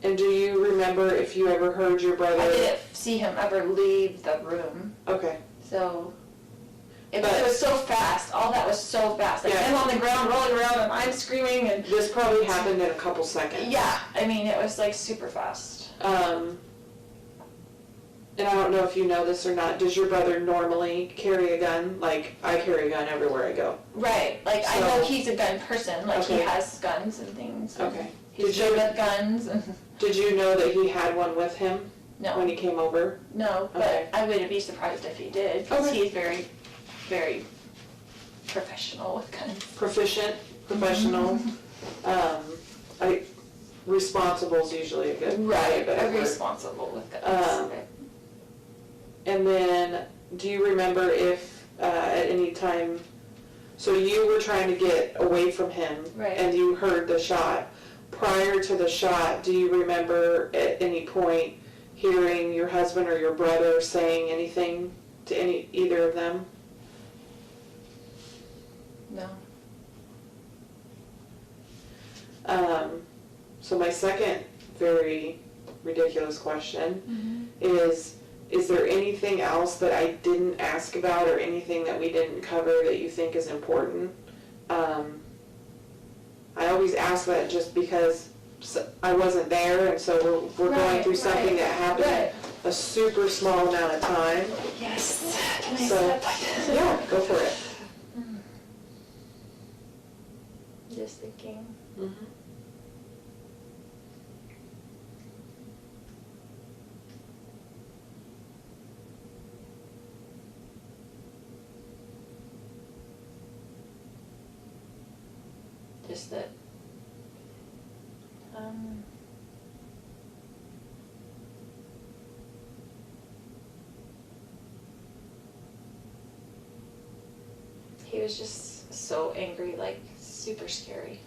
L: And do you remember if you ever heard your brother?
A: I didn't see him ever leave the room.
L: Okay.
A: So it was so fast. All that was so fast. Like him on the ground rolling around and I'm screaming and
L: this probably happened in a couple seconds.
A: Yeah, I mean it was like super fast.
L: And I don't know if you know this or not, does your brother normally carry a gun? Like, I carry a gun everywhere I go.
A: Right, like I know he's a gun person, like he has guns and things.
L: Okay.
A: He's good with guns.
L: Did you know that he had one with him?
A: No.
L: When he came over?
A: No, but I wouldn't be surprised if he did, because he's very, very professional with guns.
L: Proficient, professional. Responsible's usually a good
A: Right,
L: word.
A: responsible with guns.
L: And then, do you remember if at any time, so you were trying to get away from him, and you heard the shot. Prior to the shot, do you remember at any point hearing your husband or your brother saying anything to either of them?
A: No.
L: So my second very ridiculous question is there anything else that I didn't ask about or anything that we didn't cover that you think is important? I always ask that just because I wasn't there, and so we're going through something that happened a super small amount of time.
A: Yes. Can I
L: So, yeah, go for it.
A: Just thinking. Just that he was just so angry, like super scary.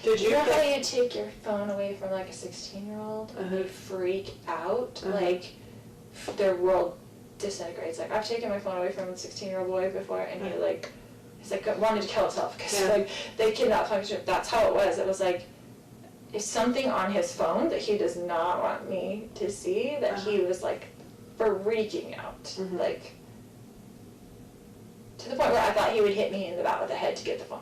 L: Did you
A: know how you take your phone away from like a 16-year-old and they freak out? Like their world disintegrates. Like I've taken my phone away from a 16-year-old boy before, and he's like wanted to kill himself because like they kidnapped him. That's how it was. It was like if something on his phone that he does not want me to see, that he was like freaking out, like to the point where I thought he would hit me in the back of the head to get the phone.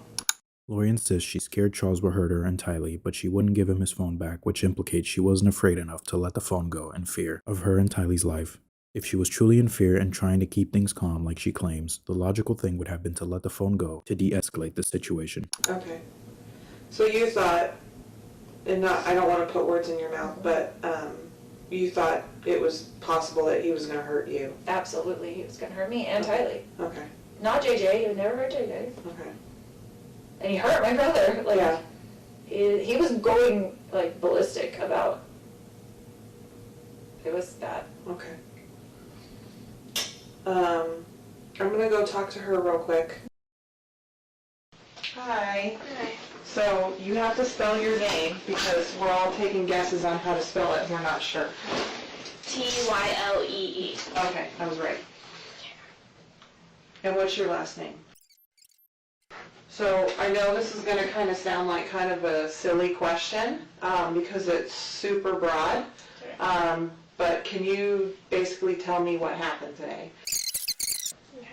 C: Lori insists she scared Charles would hurt her and Tylee, but she wouldn't give him his phone back, which implicates she wasn't afraid enough to let the phone go in fear of her and Tylee's life. If she was truly in fear and trying to keep things calm like she claims, the logical thing would have been to let the phone go to de-escalate the situation.
L: Okay. So you thought, and I don't want to put words in your mouth, but you thought it was possible that he was going to hurt you.
A: Absolutely, he was going to hurt me and Tylee.
L: Okay.
A: Not JJ, he would never hurt JJ.
L: Okay.
A: And he hurt my brother. Like, he was going like ballistic about. It was bad.
L: Okay. I'm gonna go talk to her real quick. Hi.
M: Hi.
L: So you have to spell your name because we're all taking guesses on how to spell it. We're not sure.
M: Tylee.
L: Okay, I was right. And what's your last name? So I know this is going to kind of sound like kind of a silly question because it's super broad, but can you basically tell me what happened today?
M: Okay.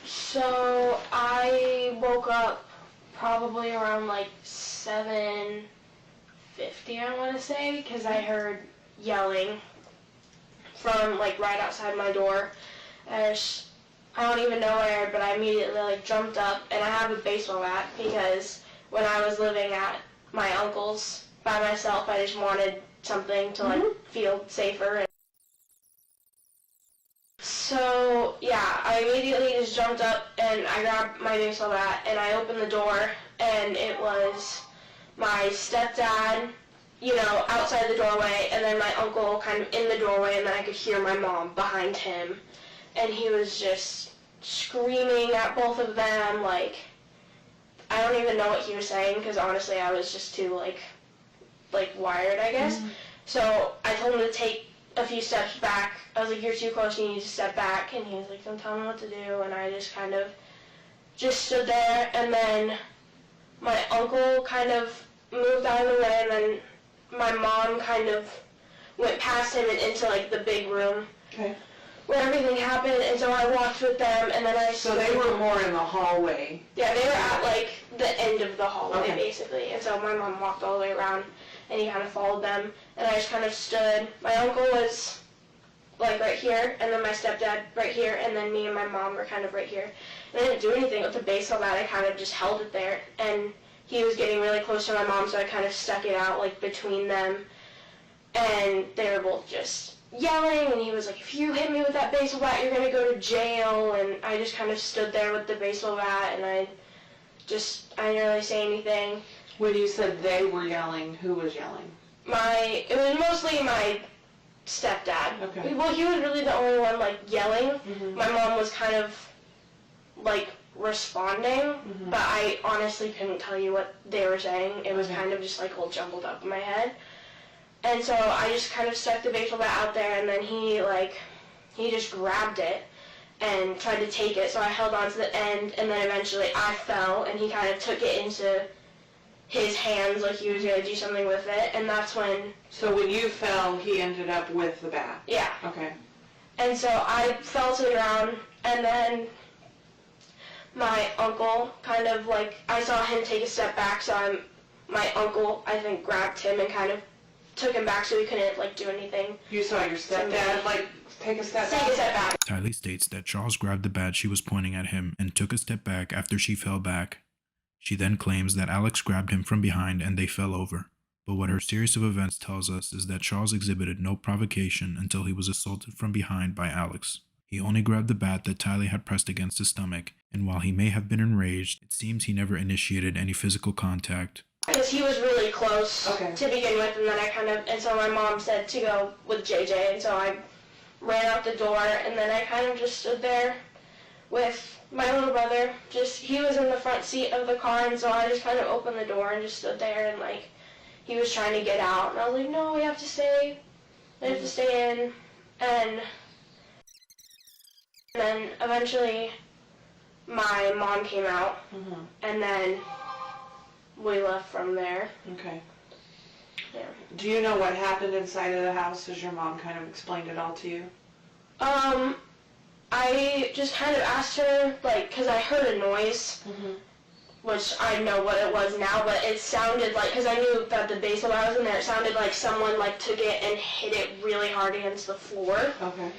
M: So I woke up probably around like 7:50, I want to say, because I heard yelling from like right outside my door. I don't even know where, but I immediately like jumped up, and I have a baseball bat because when I was living at my uncle's by myself, I just wanted something to like feel safer. So yeah, I immediately just jumped up and I grabbed my baseball bat and I opened the door, and it was my stepdad, you know, outside the doorway, and then my uncle kind of in the doorway, and then I could hear my mom behind him. And he was just screaming at both of them, like, I don't even know what he was saying, because honestly I was just too, like wired, I guess. So I told him to take a few steps back. I was like, you're too close, you need to step back. And he was like, don't tell me what to do. And I just kind of just stood there, and then my uncle kind of moved out of the way, and then my mom kind of went past him and into like the big room.
L: Okay.
M: Where everything happened, and so I walked with them, and then I...
L: So they were more in the hallway?
M: Yeah, they were at, like, the end of the hallway,
L: Okay.
M: basically, and so my mom walked all the way around, and he kind of followed them, and I just kind of stood. My uncle was, like, right here, and then my stepdad right here, and then me and my mom were kind of right here. And I didn't do anything with the baseball bat, I kind of just held it there, and he was getting really close to my mom, so I kind of stuck it out, like, between them, and they were both just yelling, and he was like, if you hit me with that baseball bat, you're going to go to jail, and I just kind of stood there with the baseball bat, and I didn't really say anything.
L: When you said they were yelling, who was yelling?
M: It was mostly my stepdad.
L: Okay.
M: Well, he was really the only one, like, yelling.
L: Mm-hmm.
M: My mom was kind of, like, responding, but I honestly couldn't tell you what they were saying. It was kind of just, like, all jumbled up in my head. And so I just kind of stuck the baseball bat out there, and then he just grabbed it and tried to take it. So I held on to the end, and then eventually I fell, and he kind of took it into his hands like he was going to do something with it, and that's when...
L: So when you fell, he ended up with the bat?
M: Yeah.
L: Okay.
M: And so I fell to the ground, and then my uncle kind of, like, I saw him take a step back, so my uncle, I think, grabbed him and kind of took him back so he couldn't, like, do anything.
L: You saw your stepdad, like, take a step back?
M: Take a step back.
C: Tylee states that Charles grabbed the bat she was pointing at him and took a step back after she fell back. She then claims that Alex grabbed him from behind and they fell over. But what her series of events tells us is that Charles exhibited no provocation until he was assaulted from behind by Alex. He only grabbed the bat that Tylee had pressed against his stomach, and while he may have been enraged, it seems he never initiated any physical contact.
M: Because he was really close to begin with, and then and so my mom said to go with JJ, and so I ran out the door, and then I kind of just stood there with my little brother. He was in the front seat of the car, and so I just kind of opened the door and just stood there, and, like, he was trying to get out, and I was like, no, we have to stay in, and then eventually my mom came out, and then we left from there.
L: Okay.
M: Yeah.
L: Do you know what happened inside of the house? Has your mom kind of explained it all to you?
M: I just kind of asked her, like, because I heard a noise, which I know what it was now, but it sounded like, because I knew that the baseball bat was in there, it sounded like someone, like, took it and hit it really hard against the floor.
L: Okay.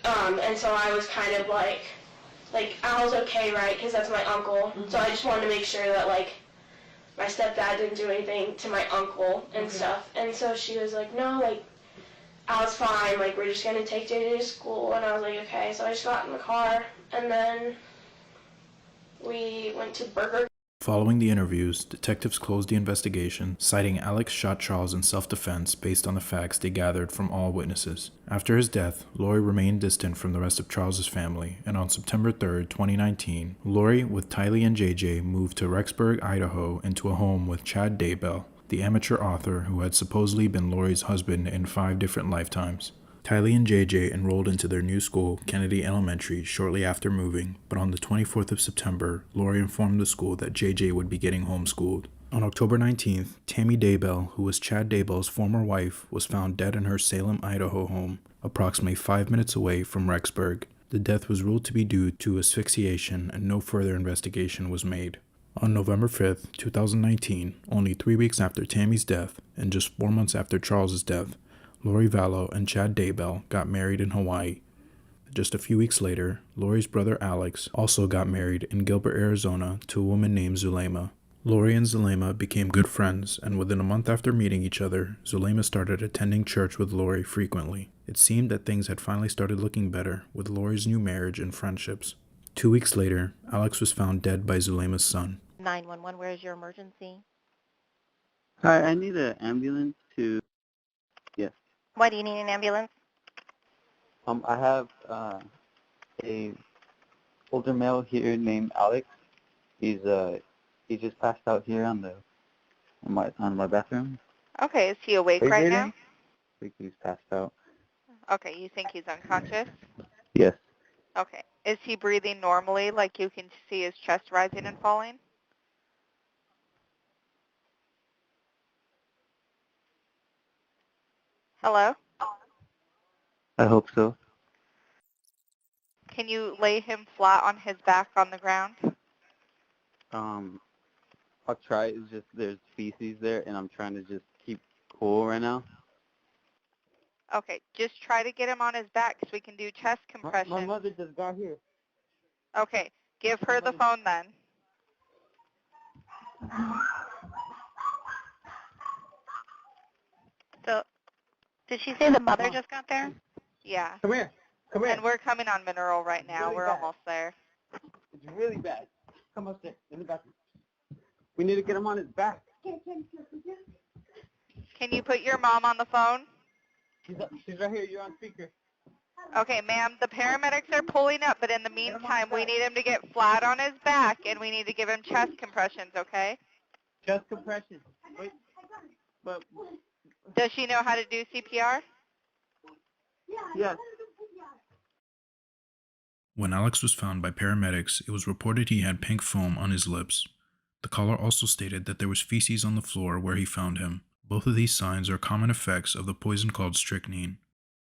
M: And so I was kind of like, Al's okay, right? Because that's my uncle. So I just wanted to make sure that, like, my stepdad didn't do anything to my uncle and stuff. And so she was like, no, like, Al's fine. Like, we're just going to take JJ to school. And I was like, okay. So I just got in the car, and then we went to Burger.
C: Following the interviews, detectives closed the investigation, citing Alex shot Charles in self-defense based on the facts they gathered from all witnesses. After his death, Lori remained distant from the rest of Charles's family, and on September 3, 2019, Lori, with Tylee and JJ, moved to Rexburg, Idaho, into a home with Chad Daybell, the amateur author who had supposedly been Lori's husband in 5 different lifetimes. Tylee and JJ enrolled into their new school, Kennedy Elementary, shortly after moving, but on the 24th of September, Lori informed the school that JJ would be getting homeschooled. On October 19th, Tammy Daybell, who was Chad Daybell's former wife, was found dead in her Salem, Idaho home, approximately 5 minutes away from Rexburg. The death was ruled to be due to asphyxiation, and no further investigation was made. On November 5th, 2019, only 3 weeks after Tammy's death, and just 4 months after Charles's death, Lori Vallow and Chad Daybell got married in Hawaii. Just a few weeks later, Lori's brother Alex also got married in Gilbert, Arizona to a woman named Zulema. Lori and Zulema became good friends, and within a month after meeting each other, Zulema started attending church with Lori frequently. It seemed that things had finally started looking better with Lori's new marriage and friendships. 2 weeks later, Alex was found dead by Zulema's son.
G: 911, where is your emergency?
N: Hi, I need an ambulance to... Yes.
G: Why do you need an ambulance?
N: I have a older male here named Alex. He just passed out here on my bathroom.
G: Okay, is he awake right now?
N: I think he's passed out.
G: Okay, you think he's unconscious?
N: Yes.
G: Okay. Is he breathing normally, like you can see his chest rising and falling? Hello?
N: I hope so.
G: Can you lay him flat on his back on the ground?
N: I'll try. It's just there's feces there, and I'm trying to just keep cool right now.
G: Okay, just try to get him on his back so we can do chest compression.
N: My mother just got here.
G: Okay, give her the phone then. So, did she say the mother just got there? Yeah.
N: Come here. Come here.
G: And we're coming on Mineral right now.
N: Really
G: We're
N: bad.
G: almost there.
N: It's really bad. Come upstairs in the bathroom. We need to get him on his back.
G: Can you put your mom on the phone?
N: She's right here. You're on speaker.
G: Okay, ma'am, the paramedics are pulling up, but in the meantime, we need him to get flat on his back, and we need to give him chest compressions, okay?
N: Chest compression. Wait. But
G: Does she know how to do CPR?
N: yes.
C: When Alex was found by paramedics, it was reported he had pink foam on his lips. The caller also stated that there was feces on the floor where he found him. Both of these signs are common effects of the poison called strychnine.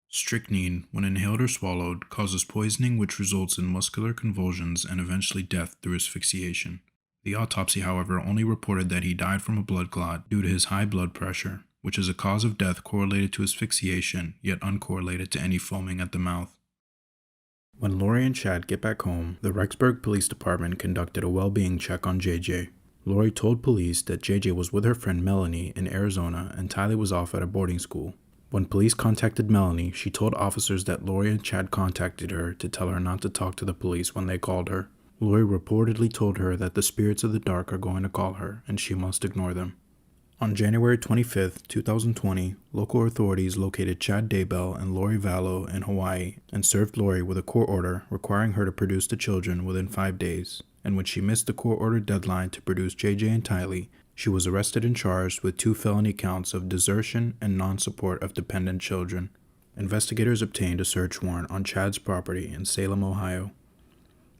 C: Strychnine, when inhaled or swallowed, causes poisoning which results in muscular convulsions and eventually death through asphyxiation. The autopsy, however, only reported that he died from a blood clot due to his high blood pressure, which is a cause of death correlated to asphyxiation, yet uncorrelated to any foaming at the mouth. When Lori and Chad get back home, the Rexburg Police Department conducted a well-being check on JJ. Lori told police that JJ was with her friend Melanie in Arizona and Tylee was off at a boarding school. When police contacted Melanie, she told officers that Lori and Chad contacted her to tell her not to talk to the police when they called her. Lori reportedly told her that the spirits of the dark are going to call her and she must ignore them. On January 25, 2020, local authorities located Chad Daybell and Lori Vallow in Hawaii and served Lori with a court order requiring her to produce the children within 5 days, and when she missed the court order deadline to produce JJ and Tylee, she was arrested and charged with 2 felony counts of desertion and non-support of dependent children. Investigators obtained a search warrant on Chad's property in Salem, Ohio.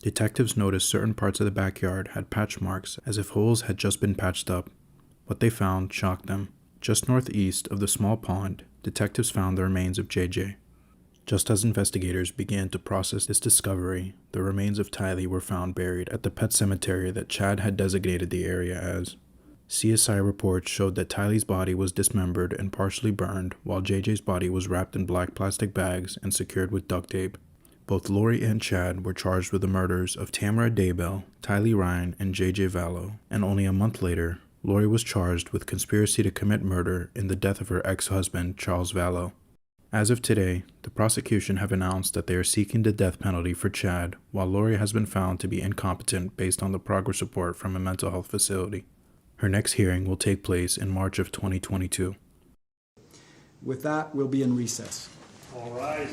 C: Detectives noticed certain parts of the backyard had patch marks as if holes had just been patched up. What they found shocked them. Just northeast of the small pond, detectives found the remains of JJ. Just as investigators began to process this discovery, the remains of Tylee were found buried at the pet cemetery that Chad had designated the area as. CSI reports showed that Tylee's body was dismembered and partially burned, while JJ's body was wrapped in black plastic bags and secured with duct tape. Both Lori and Chad were charged with the murders of Tamara Daybell, Tylee Ryan, and JJ Vallow, and only a month later, Lori was charged with conspiracy to commit murder in the death of her ex-husband, Charles Vallow. As of today, the prosecution have announced that they are seeking the death penalty for Chad, while Lori has been found to be incompetent based on the progress report from a mental health facility. Her next hearing will take place in March of 2022.
O: With that, we'll be in recess.
D: All right.